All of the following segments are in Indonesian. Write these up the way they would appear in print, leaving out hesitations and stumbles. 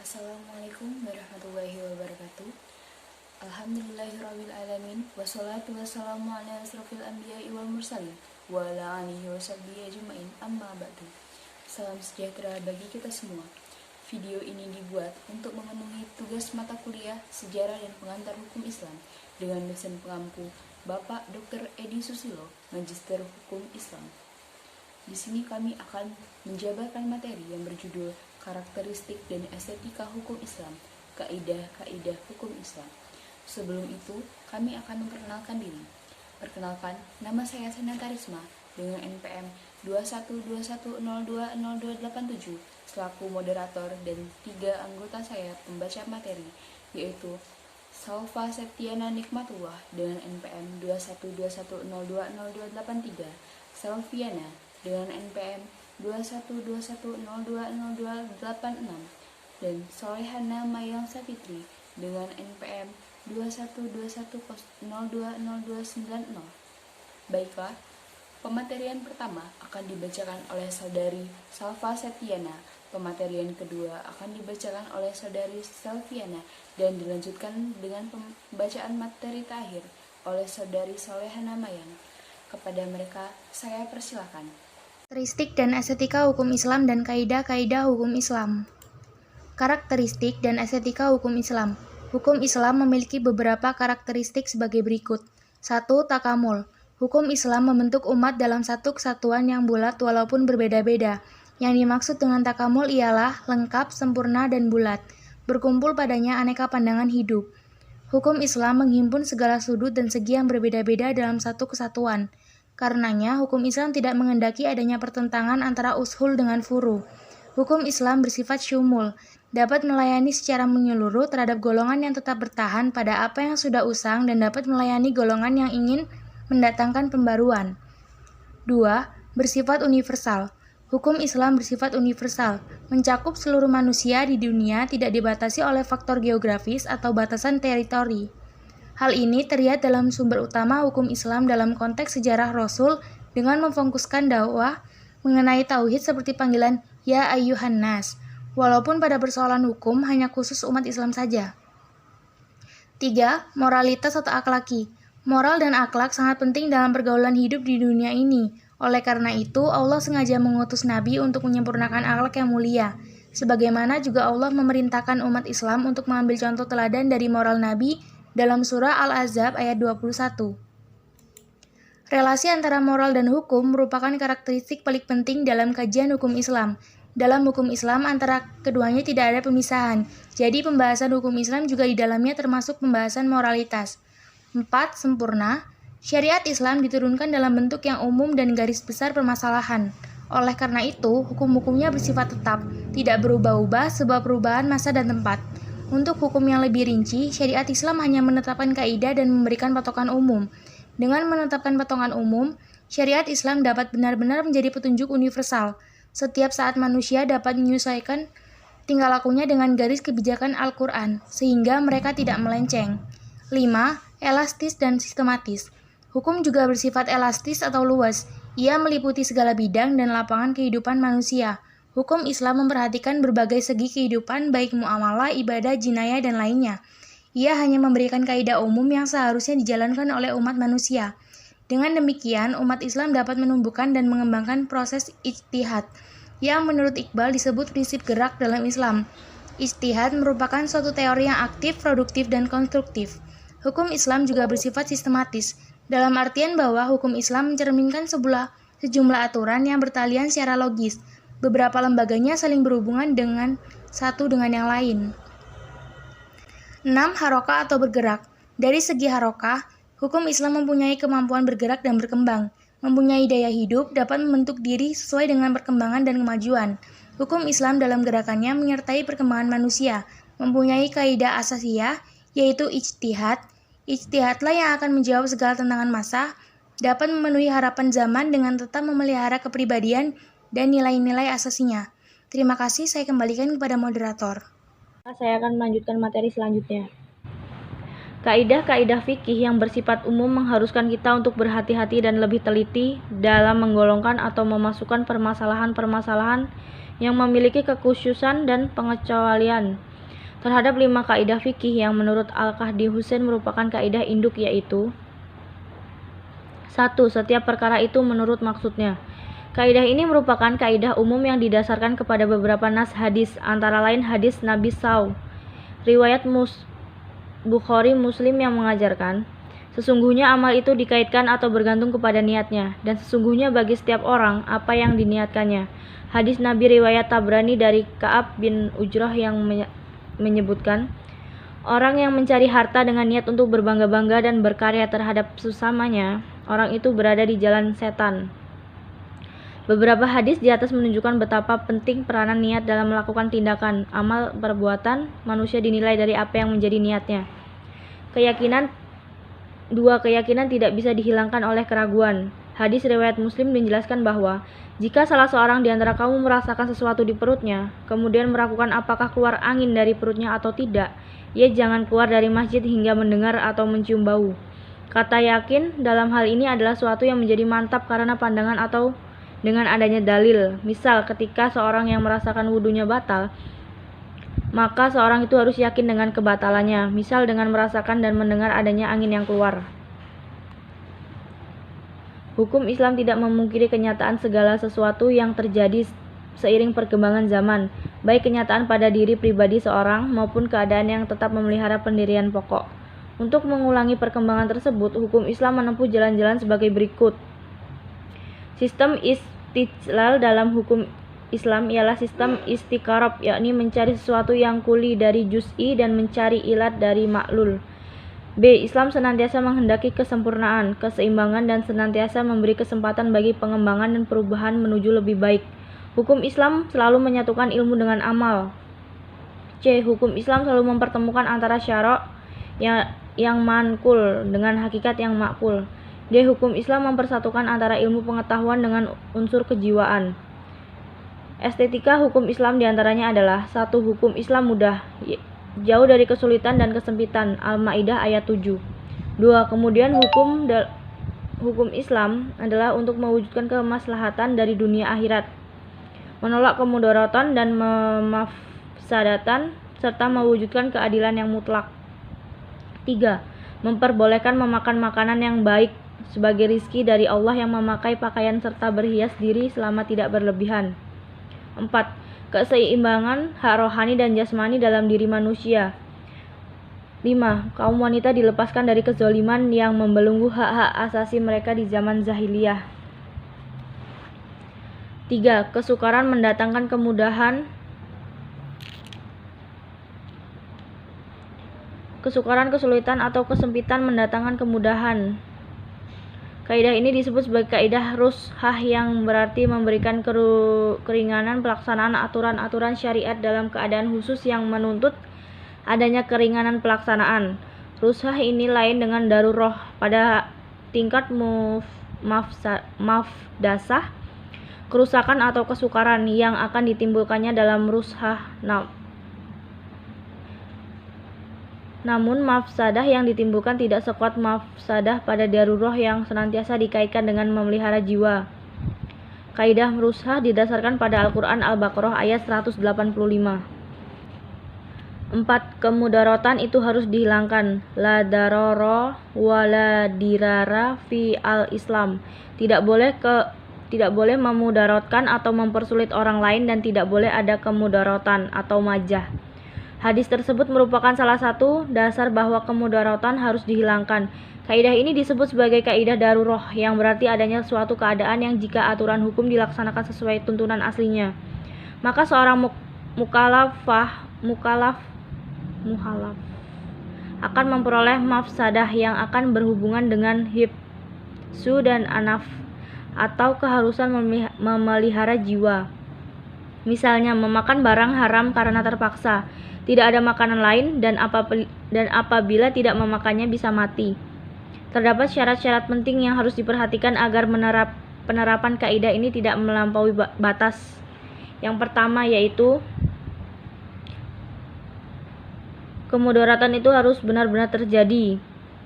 Assalamualaikum warahmatullahi wabarakatuh. Alhamdulillahirrabbilalamin. Wassalatu wassalamu ala asrafil anbiya'i wal mursalin wa ala alihi wa sahbihi ajma'in, amma ba'du. Salam sejahtera bagi kita semua. Video ini dibuat untuk memenuhi tugas mata kuliah Sejarah dan Pengantar Hukum Islam dengan dosen pengampu Bapak Dr. Edi Susilo, Magister Hukum Islam. Di sini kami akan menjabarkan materi yang berjudul Karakteristik dan Estetika Hukum Islam, Kaidah-Kaidah Hukum Islam. Sebelum itu, kami akan memperkenalkan diri. Perkenalkan, nama saya Sena Karisma dengan NPM 2121020287 selaku moderator, dan 3 anggota saya pembaca materi, yaitu Salva Septiana Nikmatullah dengan NPM 2121020283, Salviana dengan NPM 2121020286, dan Solehana Mayang Safitri dengan NPM 2121020290. Baiklah, pematerian pertama akan dibacakan oleh Saudari Salva Septiana, pematerian kedua akan dibacakan oleh Saudari Salviana, dan dilanjutkan dengan pembacaan materi terakhir oleh Saudari Solehana Mayang. Kepada mereka, saya persilakan. Karakteristik dan estetika hukum Islam dan kaidah-kaidah hukum Islam. Karakteristik dan estetika hukum Islam. Hukum Islam memiliki beberapa karakteristik sebagai berikut. 1. Takamul. Hukum Islam membentuk umat dalam satu kesatuan yang bulat walaupun berbeda-beda. Yang dimaksud dengan takamul ialah lengkap, sempurna, dan bulat. Berkumpul padanya aneka pandangan hidup. Hukum Islam menghimpun segala sudut dan segi yang berbeda-beda dalam satu kesatuan. Karenanya, hukum Islam tidak menghendaki adanya pertentangan antara ushul dengan furu. Hukum Islam bersifat syumul, dapat melayani secara menyeluruh terhadap golongan yang tetap bertahan pada apa yang sudah usang dan dapat melayani golongan yang ingin mendatangkan pembaruan. 2. Bersifat universal. Hukum Islam bersifat universal, mencakup seluruh manusia di dunia, tidak dibatasi oleh faktor geografis atau batasan teritori. Hal ini terlihat dalam sumber utama hukum Islam dalam konteks sejarah Rasul dengan memfokuskan dakwah mengenai tauhid seperti panggilan Ya Ayyuhan Nas, walaupun pada persoalan hukum hanya khusus umat Islam saja. 3. Moralitas atau akhlaki. Moral dan akhlak sangat penting dalam pergaulan hidup di dunia ini. Oleh karena itu, Allah sengaja mengutus Nabi untuk menyempurnakan akhlak yang mulia. Sebagaimana juga Allah memerintahkan umat Islam untuk mengambil contoh teladan dari moral Nabi dalam surah Al-Ahzab ayat 21. Relasi antara moral dan hukum merupakan karakteristik paling penting dalam kajian hukum Islam. Dalam hukum Islam antara keduanya tidak ada pemisahan. Jadi pembahasan hukum Islam juga di dalamnya termasuk pembahasan moralitas. 4. Sempurna. Syariat Islam diturunkan dalam bentuk yang umum dan garis besar permasalahan. Oleh karena itu, hukum-hukumnya bersifat tetap, tidak berubah-ubah sebab perubahan masa dan tempat. Untuk hukum yang lebih rinci, syariat Islam hanya menetapkan kaidah dan memberikan patokan umum. Dengan menetapkan patokan umum, syariat Islam dapat benar-benar menjadi petunjuk universal. Setiap saat manusia dapat menyesuaikan tingkah lakunya dengan garis kebijakan Al-Quran, sehingga mereka tidak melenceng. 5. Elastis dan sistematis. Hukum juga bersifat elastis atau luas. Ia meliputi segala bidang dan lapangan kehidupan manusia. Hukum Islam memperhatikan berbagai segi kehidupan baik muamalah, ibadah, jinayah, dan lainnya. Ia hanya memberikan kaidah umum yang seharusnya dijalankan oleh umat manusia. Dengan demikian, umat Islam dapat menumbuhkan dan mengembangkan proses ijtihad, yang menurut Iqbal disebut prinsip gerak dalam Islam. Ijtihad merupakan suatu teori yang aktif, produktif, dan konstruktif. Hukum Islam juga bersifat sistematis, dalam artian bahwa hukum Islam mencerminkan sejumlah aturan yang bertalian secara logis. Beberapa lembaganya saling berhubungan dengan satu dengan yang lain. 6. Harokah atau bergerak. Dari segi harokah, hukum Islam mempunyai kemampuan bergerak dan berkembang, mempunyai daya hidup, dapat membentuk diri sesuai dengan perkembangan dan kemajuan. Hukum Islam dalam gerakannya menyertai perkembangan manusia, mempunyai kaidah asasiyah, yaitu ijtihad. Ijtihadlah yang akan menjawab segala tantangan masa, dapat memenuhi harapan zaman dengan tetap memelihara kepribadian dan nilai-nilai asasinya. Terima kasih, saya kembalikan kepada moderator. Saya akan melanjutkan materi selanjutnya. Kaidah-kaidah fikih yang bersifat umum mengharuskan kita untuk berhati-hati dan lebih teliti dalam menggolongkan atau memasukkan permasalahan-permasalahan yang memiliki kekhususan dan pengecualian. terhadap 5 kaidah fikih yang menurut Al-Kahdi Husain merupakan kaidah induk, yaitu 1. Setiap perkara itu menurut maksudnya. Kaidah ini merupakan kaidah umum yang didasarkan kepada beberapa nas hadis, antara lain hadis Nabi SAW, riwayat Bukhari Muslim yang mengajarkan, sesungguhnya amal itu dikaitkan atau bergantung kepada niatnya, dan sesungguhnya bagi setiap orang apa yang diniatkannya. Hadis Nabi riwayat Tabrani dari Ka'ab bin Ujrah yang menyebutkan, orang yang mencari harta dengan niat untuk berbangga-bangga dan berkarya terhadap sesamanya, orang itu berada di jalan setan. Beberapa hadis di atas menunjukkan betapa penting peranan niat dalam melakukan tindakan, amal, perbuatan. Manusia dinilai dari apa yang menjadi niatnya. Dua keyakinan tidak bisa dihilangkan oleh keraguan. Hadis riwayat Muslim menjelaskan bahwa jika salah seorang di antara kamu merasakan sesuatu di perutnya, kemudian meragukan apakah keluar angin dari perutnya atau tidak, ia jangan keluar dari masjid hingga mendengar atau mencium bau. Kata yakin dalam hal ini adalah suatu yang menjadi mantap karena pandangan atau dengan adanya dalil. Misal, ketika seorang yang merasakan wudunya batal, maka seorang itu harus yakin dengan kebatalannya, misal dengan merasakan dan mendengar adanya angin yang keluar. Hukum Islam tidak memungkiri kenyataan segala sesuatu yang terjadi seiring perkembangan zaman, baik kenyataan pada diri pribadi seorang maupun keadaan yang tetap memelihara pendirian pokok. Untuk mengulangi perkembangan tersebut, hukum Islam menempuh jalan-jalan sebagai berikut. Sistem istidlal dalam hukum Islam ialah sistem istiqarab, yakni mencari sesuatu yang kuli dari juz'i dan mencari ilat dari maklul. B. Islam senantiasa menghendaki kesempurnaan, keseimbangan, dan senantiasa memberi kesempatan bagi pengembangan dan perubahan menuju lebih baik. Hukum Islam selalu menyatukan ilmu dengan amal. C. Hukum Islam selalu mempertemukan antara syara' yang manqul dengan hakikat yang makul. D. Hukum Islam mempersatukan antara ilmu pengetahuan dengan unsur kejiwaan. Estetika hukum Islam diantaranya adalah 1. Hukum Islam mudah, jauh dari kesulitan dan kesempitan. Al-Maidah ayat 7. 2. Kemudian hukum Islam adalah untuk mewujudkan kemaslahatan dari dunia akhirat, menolak kemudaratan dan memafsadatan, serta mewujudkan keadilan yang mutlak. 3. Memperbolehkan memakan makanan yang baik sebagai rizki dari Allah, yang memakai pakaian serta berhias diri selama tidak berlebihan. 4. Keseimbangan hak rohani dan jasmani dalam diri manusia. 5. Kaum wanita dilepaskan dari kezaliman yang membelenggu hak-hak asasi mereka di zaman jahiliyah. 3. Kesukaran mendatangkan kemudahan. Kesukaran, kesulitan, atau kesempitan mendatangkan kemudahan. Kaidah ini disebut sebagai kaidah rushah, yang berarti memberikan keringanan pelaksanaan aturan-aturan syariat dalam keadaan khusus yang menuntut adanya keringanan pelaksanaan. Rushah ini lain dengan darurah. Pada tingkat mafdasah, kerusakan atau kesukaran yang akan ditimbulkannya dalam rushah, namun mafsadah yang ditimbulkan tidak sekuat mafsadah pada darurah yang senantiasa dikaitkan dengan memelihara jiwa. Kaidah rushah didasarkan pada Al-Quran Al-Baqarah ayat 185. 4. Kemudaratan itu harus dihilangkan. La darara wa la dirara fi al-Islam. Tidak boleh memudaratkan atau mempersulit orang lain, dan tidak boleh ada kemudaratan atau majah. Hadis tersebut merupakan salah satu dasar bahwa kemudaratan harus dihilangkan. Kaidah ini disebut sebagai kaidah darurah, yang berarti adanya suatu keadaan yang jika aturan hukum dilaksanakan sesuai tuntunan aslinya, maka seorang mukallaf akan memperoleh mafsadah yang akan berhubungan dengan hifsu dan anaf, atau keharusan memelihara jiwa. Misalnya memakan barang haram karena terpaksa, tidak ada makanan lain, dan apabila tidak memakannya bisa mati. Terdapat syarat-syarat penting yang harus diperhatikan agar penerapan kaidah ini tidak melampaui batas. Yang pertama yaitu kemudaratan itu harus benar-benar terjadi,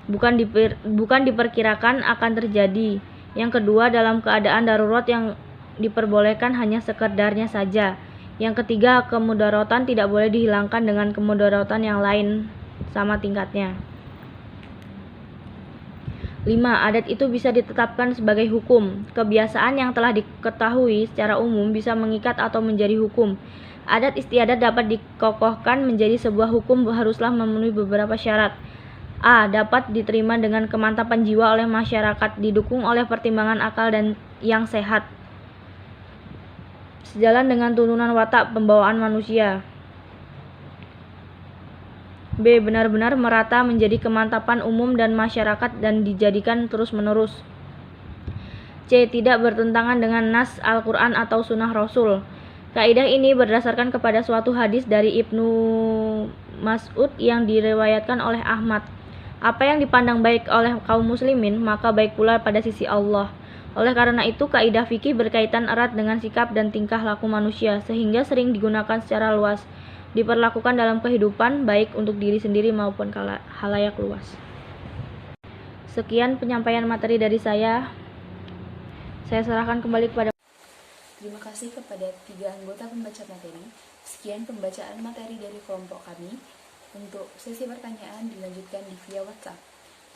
bukan diperkirakan akan terjadi. Yang kedua, dalam keadaan darurat yang diperbolehkan hanya sekedarnya saja. Yang ketiga, kemudaratan tidak boleh dihilangkan dengan kemudaratan yang lain sama tingkatnya. 5. Adat itu bisa ditetapkan sebagai hukum. Kebiasaan yang telah diketahui secara umum bisa mengikat atau menjadi hukum. Adat istiadat dapat dikokohkan menjadi sebuah hukum haruslah memenuhi beberapa syarat. A. Dapat diterima dengan kemantapan jiwa oleh masyarakat, didukung oleh pertimbangan akal dan yang sehat, sejalan dengan tuntunan watak pembawaan manusia. B. Benar-benar merata menjadi kemantapan umum dan masyarakat dan dijadikan terus-menerus. C. Tidak bertentangan dengan nas Al-Quran atau sunnah Rasul. Kaidah ini berdasarkan kepada suatu hadis dari Ibnu Mas'ud yang diriwayatkan oleh Ahmad. Apa yang dipandang baik oleh kaum muslimin, maka baik pula pada sisi Allah. Oleh karena itu, kaidah fikih berkaitan erat dengan sikap dan tingkah laku manusia, sehingga sering digunakan secara luas, diperlakukan dalam kehidupan, baik untuk diri sendiri maupun halayak luas. Sekian penyampaian materi dari saya. Saya serahkan kembali kepada. Terima kasih kepada 3 anggota pembaca materi. Sekian pembacaan materi dari kelompok kami. Untuk sesi pertanyaan dilanjutkan via WhatsApp.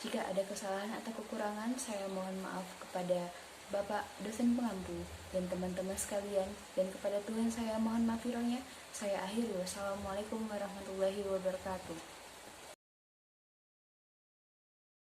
Jika ada kesalahan atau kekurangan, saya mohon maaf kepada Bapak dosen pengampu dan teman-teman sekalian, dan kepada Tuhan saya mohon mahfirahnya. Saya akhiri. Wassalamualaikum warahmatullahi wabarakatuh.